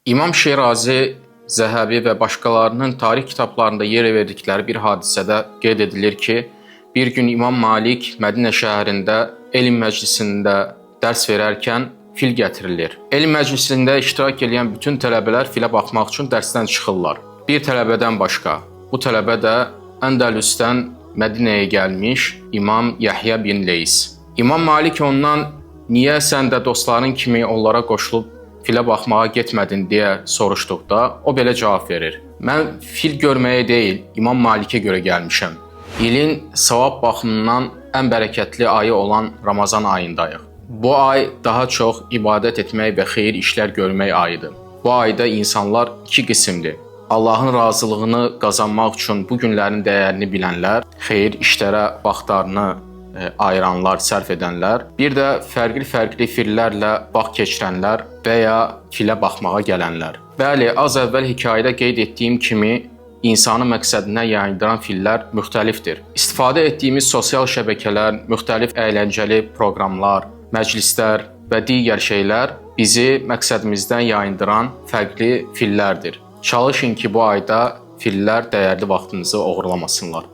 İmam Şirazi, Zəhəbi və başqalarının tarix kitablarında yer verdikləri bir hadisədə qeyd edilir ki, bir gün İmam Malik Mədinə şəhərində elm məclisində dərs verərkən fil gətirilir. Elm məclisində iştirak edən bütün tələbələr filə baxmaq üçün dərsdən çıxırlar. Bir tələbədən başqa. Bu tələbə də Əndəlüsdən Mədinəyə gəlmiş İmam Yəhya bin Leys. İmam Malik ondan niyə sən də dostların kimi onlara qoşulub filə baxmağa getmədin deyə soruşduqda o belə cavab verir. Mən fil görməyə deyil, İmam Malikə görə gəlmişəm. İlin savab baxımından ən bərəkətli ayı olan Ramazan ayındayıq. Bu ay daha çox ibadət etmək və xeyir işlər görmək ayıdır. Bu ayda insanlar iki qismdir. Allahın razılığını qazanmaq üçün bu günlərin dəyərini bilənlər, xeyir işlərə vaxtlarını ayıranlar, sərf edənlər, bir də fərqli fillərlə vaxt keçirənlər və ya filə baxmağa gələnlər. Bəli, az əvvəl hekayədə qeyd etdiyim kimi insanı məqsədinə yayındıran fillər müxtəlifdir. İstifadə etdiyimiz sosial şəbəkələr, müxtəlif əyləncəli proqramlar, məclislər və digər şeylər bizi məqsədimizdən yayındıran fərqli fillərdir. Çalışın ki, bu ayda fillər dəyərli vaxtınızı oğurlamasınlar.